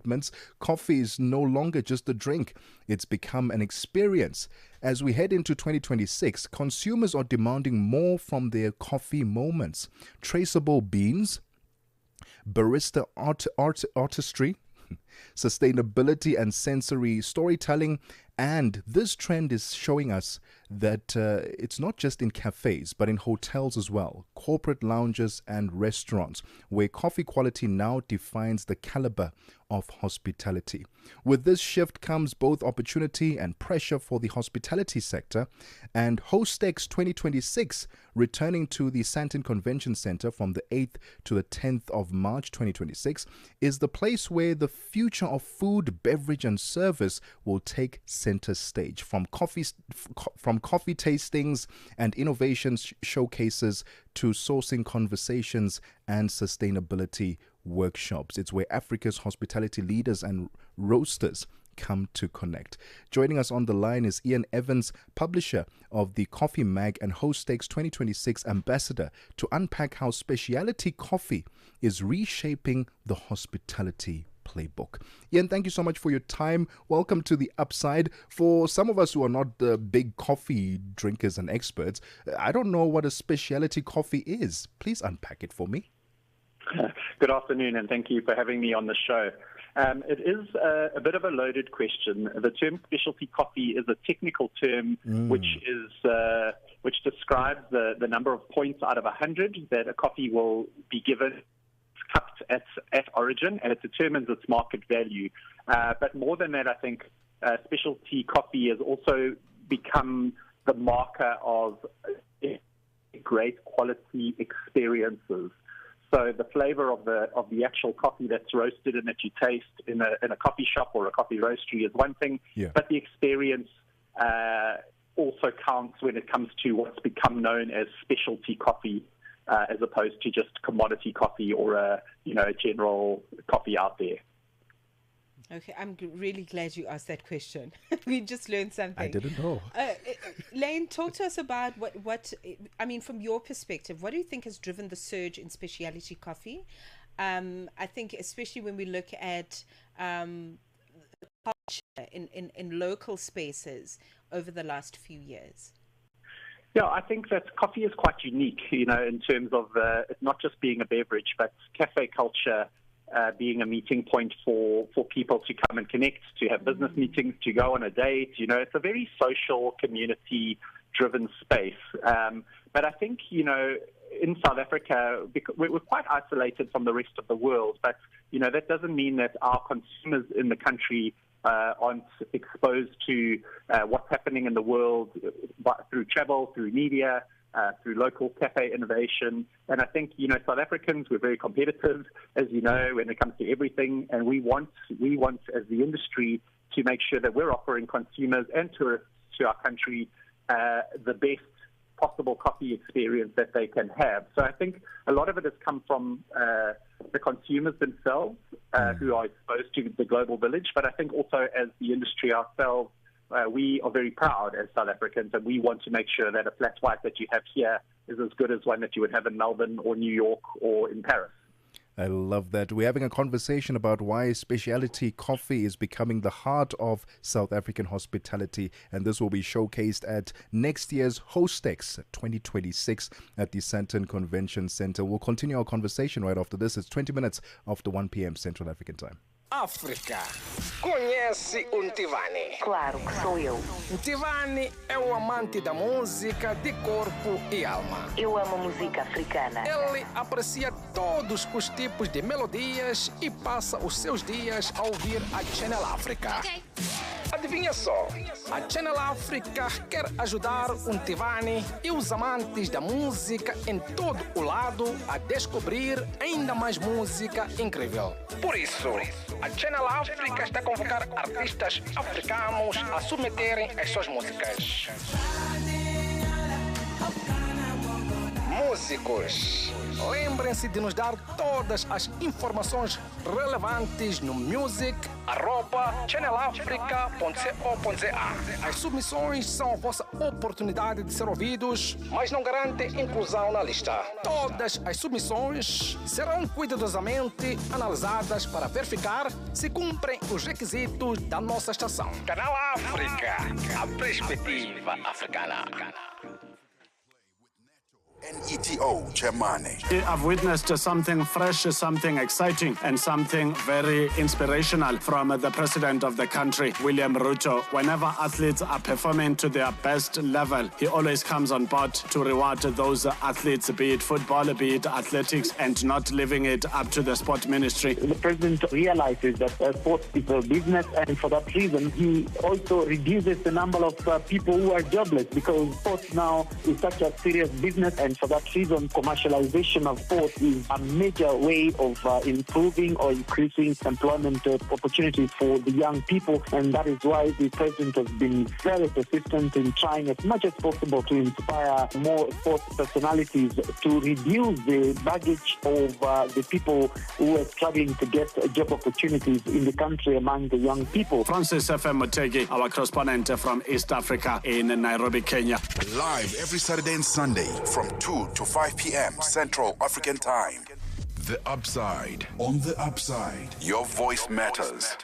developments, coffee is no longer just a drink. It's become an experience. As we head into 2026, consumers are demanding more from their coffee moments. Traceable beans, barista artistry, sustainability and sensory storytelling. And this trend is showing us that it's not just in cafes, but in hotels as well, corporate lounges and restaurants, where coffee quality now defines the caliber of hospitality. With this shift comes both opportunity and pressure for the hospitality sector. And Hostex 2026, returning to the Sandton Convention Center from the 8th to the 10th of March 2026, is the place where the future of food, beverage and service will take center stage. From coffee tastings and innovations showcases to sourcing conversations and sustainability workshops. It's where Africa's hospitality leaders and roasters come to connect. Joining us on the line is Iain Evans, publisher of the Coffee Mag and Hostex 2026 Ambassador, to unpack how specialty coffee is reshaping the hospitality playbook. Iain, thank you so much for your time. Welcome to the Upside. For some of us who are not big coffee drinkers and experts, I don't know what a specialty coffee is. Please unpack it for me. Good afternoon, and thank you for having me on the show. It is a bit of a loaded question. The term specialty coffee is a technical term which describes the number of points out of 100 that a coffee will be given, cupped at origin, and it determines its market value. But more than that, I think specialty coffee has also become the marker of great quality experiences. So the flavor of the actual coffee that's roasted and that you taste in a coffee shop or a coffee roastery is one thing, but the experience also counts when it comes to what's become known as specialty coffee, as opposed to just commodity coffee or a general coffee out there. Okay, I'm really glad you asked that question. We just learned something. I didn't know. Lane, talk to us about what I mean, from your perspective, what do you think has driven the surge in specialty coffee? I think especially when we look at culture in local spaces over the last few years. Yeah, I think that coffee is quite unique, in terms of it not just being a beverage, but cafe culture being a meeting point for people to come and connect, to have business meetings, to go on a date. It's a very social, community-driven space. But I think, in South Africa, we're quite isolated from the rest of the world, but, that doesn't mean that our consumers in the country aren't exposed to what's happening in the world through travel, through media, through local cafe innovation. And I think, South Africans, we're very competitive, as you know, when it comes to everything. And we want as the industry to make sure that we're offering consumers and tourists to our country the best possible coffee experience that they can have. So I think a lot of it has come from the consumers themselves who are exposed to the global village. But I think also as the industry ourselves, we are very proud as South Africans, and we want to make sure that a flat white that you have here is as good as one that you would have in Melbourne or New York or in Paris. I love that. We're having a conversation about why specialty coffee is becoming the heart of South African hospitality, and this will be showcased at next year's Hostex 2026 at the Sandton Convention Center. We'll continue our conversation right after this. It's 20 minutes after 1 p.m. Central African Time. África. Conhece o Ntivani? Claro que sou eu. Ntivani é o amante da música de corpo e alma. Eu amo música africana. Ele aprecia todos os tipos de melodias e passa os seus dias a ouvir a Channel África. Okay. Adivinha só, a Channel África quer ajudar o Ntivani e os amantes da música em todo o lado a descobrir ainda mais música incrível. Por isso, a Channel África está a convocar artistas africanos a submeterem as suas músicas. músicos. Lembrem-se de nos dar todas as informações relevantes no music@channelafrica.co.za. As submissões são a vossa oportunidade de ser ouvidos, mas não garantem inclusão na lista. Todas as submissões serão cuidadosamente analisadas para verificar se cumprem os requisitos da nossa estação. Canal África, a perspectiva africana. NETO Chairman. I've witnessed something fresh, something exciting, and something very inspirational from the president of the country, William Ruto. Whenever athletes are performing to their best level, he always comes on board to reward those athletes, be it football, be it athletics, and not leaving it up to the sport ministry. The president realizes that sports is a business, and for that reason, he also reduces the number of people who are jobless, because sports now is such a serious business. And for that reason, commercialization of sports is a major way of improving or increasing employment opportunities for the young people. And that is why the president has been very persistent in trying as much as possible to inspire more sports personalities to reduce the baggage of the people who are struggling to get job opportunities in the country among the young people. Francis F.M. Motegi, our correspondent from East Africa in Nairobi, Kenya. Live every Saturday and Sunday from 2 to 5 p.m. Central African Time. The Upside. On the Upside. Your voice matters.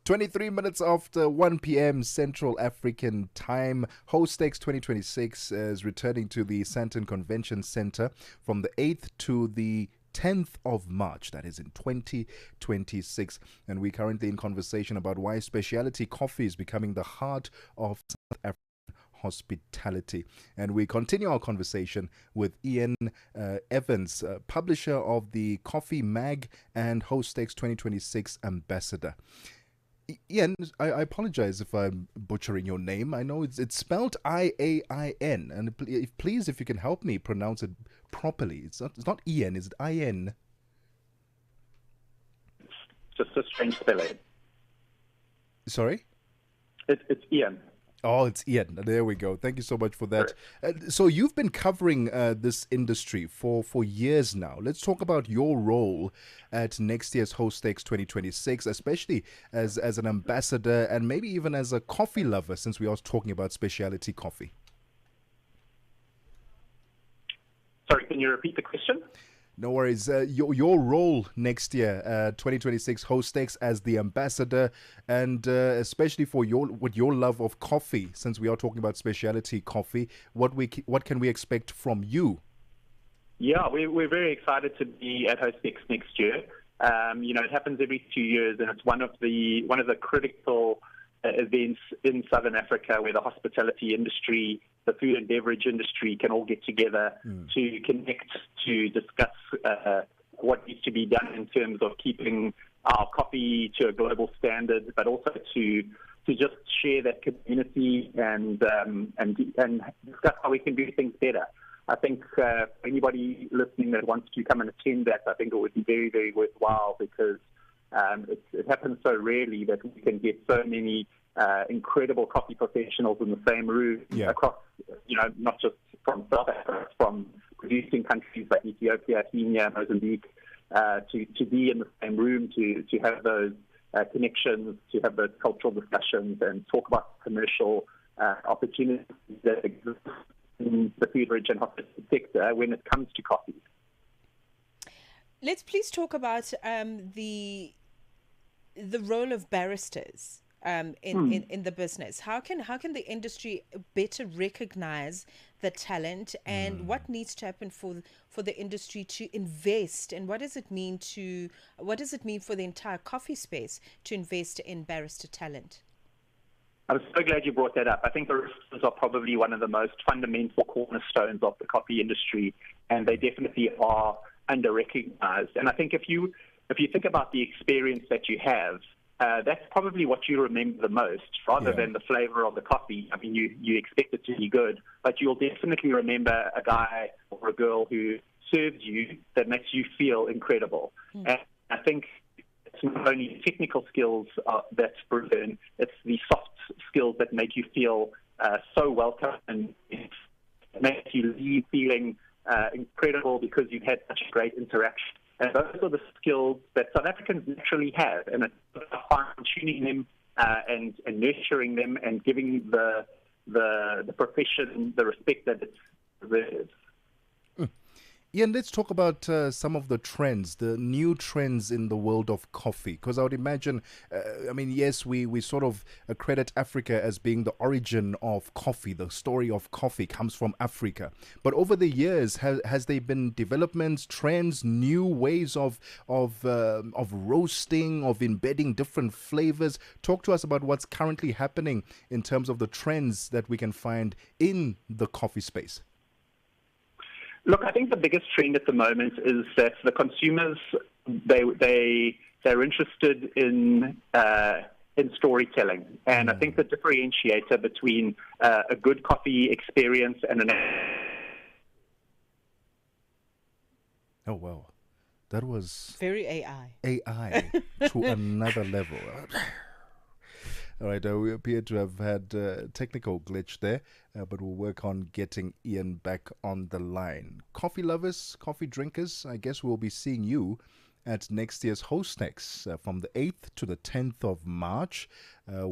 23 minutes after 1 p.m. Central African Time, Hostex 2026 is returning to the Sandton Convention Center from the 8th to the 10th of March, that is in 2026. And we're currently in conversation about why specialty coffee is becoming the heart of South Africa hospitality. And we continue our conversation with Iain Evans, publisher of the Coffee Mag and Hostex 2026 Ambassador. Iain, I apologize if I'm butchering your name. I know it's spelled I-A-I-N, and please, if you can help me pronounce it properly. It's not Iain, is it I-N? Just a strange spelling. Sorry? It's Iain. Oh, it's Iain. There we go. Thank you so much for that. So you've been covering this industry for years now. Let's talk about your role at next year's Hostex 2026, especially as an ambassador and maybe even as a coffee lover, since we are talking about specialty coffee. Sorry, can you repeat the question? No worries. Your role next year, 2026 Hostex as the ambassador, and especially for your love of coffee, since we are talking about specialty coffee, what can we expect from you? Yeah, we're very excited to be at Hostex next year. It happens every 2 years, and it's one of the critical events in Southern Africa where the hospitality industry, the food and beverage industry can all get together to connect, to discuss what needs to be done in terms of keeping our coffee to a global standard, but also to just share that community and discuss how we can do things better. I think for anybody listening that wants to come and attend that, I think it would be very, very worthwhile, because it happens so rarely that we can get so many incredible coffee professionals in the same room across, not just from South Africa, from producing countries like Ethiopia, Kenya, Mozambique, to be in the same room, to have those connections, to have those cultural discussions and talk about commercial opportunities that exist in the food, beverage and hospitality sector when it comes to coffee. Let's please talk about the role of barristers in the business. How can the industry better recognize the talent, and what needs to happen for the industry to invest, and what does it mean for the entire coffee space to invest in barrister talent? I'm so glad you brought that up. I think baristas are probably one of the most fundamental cornerstones of the coffee industry, and they definitely are under-recognized. And I think if you think about the experience that you have, that's probably what you remember the most, rather than the flavor of the coffee. I mean, you expect it to be good, but you'll definitely remember a guy or a girl who serves you that makes you feel incredible. And I think it's not only technical skills that's proven, it's the soft skills that make you feel so welcome, and it makes you leave feeling incredible because you've had such a great interaction. And those are the skills that South Africans naturally have, and it's fine-tuning them and nurturing them and giving the profession the respect that it deserves. Iain, let's talk about some of the trends, the new trends in the world of coffee. Because I would imagine, yes, we sort of credit Africa as being the origin of coffee. The story of coffee comes from Africa. But over the years, has there been developments, trends, new ways of roasting, of embedding different flavors? Talk to us about what's currently happening in terms of the trends that we can find in the coffee space. Look, I think the biggest trend at the moment is that the consumers they're interested in storytelling, and I think the differentiator between a good coffee experience and an oh wow, that was very AI to another level. All right, we appear to have had a technical glitch there, but we'll work on getting Iain back on the line. Coffee lovers, coffee drinkers, I guess we'll be seeing you at next year's Hostex from the 8th to the 10th of March,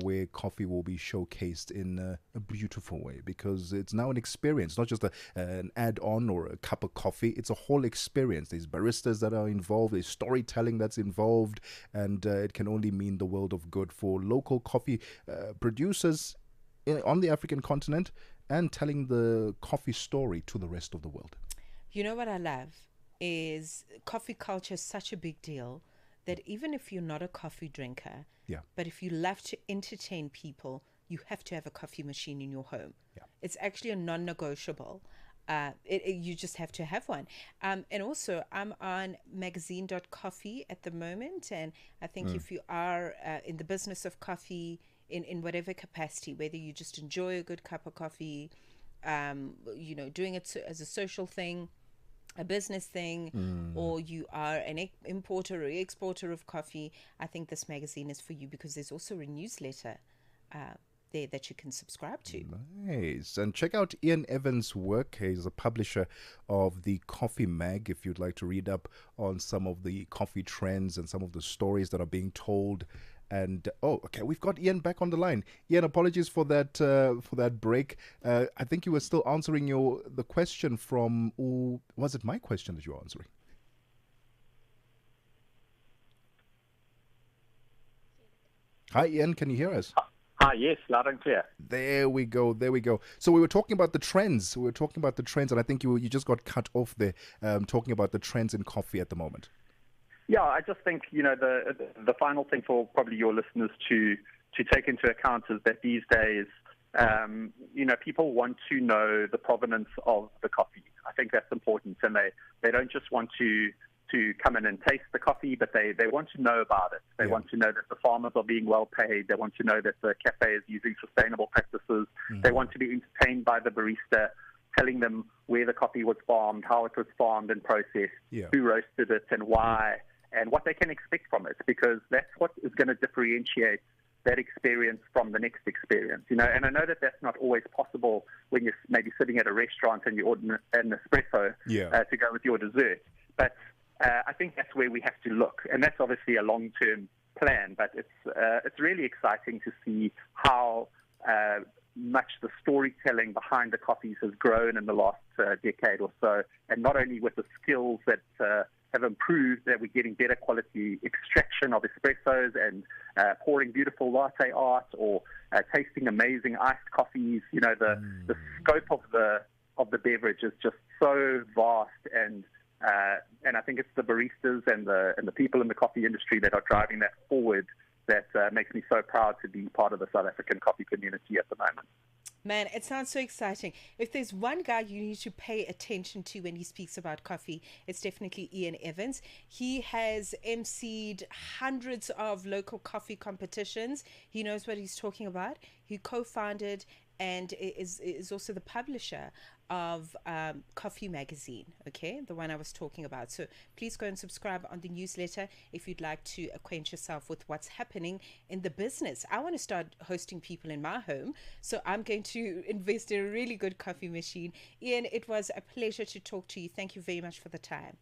where coffee will be showcased in a beautiful way, because it's now an experience, not just an add-on or a cup of coffee. It's a whole experience. There's baristas that are involved, there's storytelling that's involved, and it can only mean the world of good for local coffee producers on the African continent and telling the coffee story to the rest of the world. You know what I love is coffee culture is such a big deal that even if you're not a coffee drinker, but if you love to entertain people, you have to have a coffee machine in your home. It's actually a non-negotiable. You just have to have one. And also, I'm on magazine.coffee at the moment, and I think if you are in the business of coffee in whatever capacity, whether you just enjoy a good cup of coffee, doing it as a social thing, a business thing, or you are an importer or exporter of coffee, I think this magazine is for you, because there's also a newsletter there that you can subscribe to. Nice. And check out Iain Evans' work. He's a publisher of the Coffee Mag, if you'd like to read up on some of the coffee trends and some of the stories that are being told. And okay, we've got Iain back on the line. Iain, apologies for that break. I think you were still answering the question from, was it my question that you were answering? Hi, Iain, can you hear us? Hi, yes, loud and clear. There we go. So we were talking about the trends. And I think you just got cut off there, talking about the trends in coffee at the moment. Yeah, I just think, the final thing for probably your listeners to take into account is that these days, people want to know the provenance of the coffee. I think that's important, and they don't just want to come in and taste the coffee, but they want to know about it. They want to know that the farmers are being well paid. They want to know that the cafe is using sustainable practices. They want to be entertained by the barista, telling them where the coffee was farmed, how it was farmed and processed, who roasted it and why, and what they can expect from it, because that's what is going to differentiate that experience from the next experience. And I know that that's not always possible when you're maybe sitting at a restaurant and you order an espresso to go with your dessert. But I think that's where we have to look, and that's obviously a long-term plan. But it's really exciting to see how much the storytelling behind the coffees has grown in the last decade or so, and not only with the skills that have improved, that we're getting better quality extraction of espressos and pouring beautiful latte art, or tasting amazing iced coffees. The scope of the beverage is just so vast, and I think it's the baristas and the people in the coffee industry that are driving that forward. That makes me so proud to be part of the South African coffee community at the moment. Man, it sounds so exciting. If there's one guy you need to pay attention to when he speaks about coffee, it's definitely Iain Evans. He has emceed hundreds of local coffee competitions. He knows what he's talking about. He co-founded and is also the publisher of Coffee Magazine, okay, the one I was talking about. So please go and subscribe on the newsletter if you'd like to acquaint yourself with what's happening in the business. I want to start hosting people in my home, so I'm going to invest in a really good coffee machine. Iain, it was a pleasure to talk to you. Thank you very much for the time.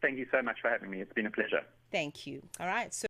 Thank you so much for having me. It's been a pleasure. Thank you. All right. So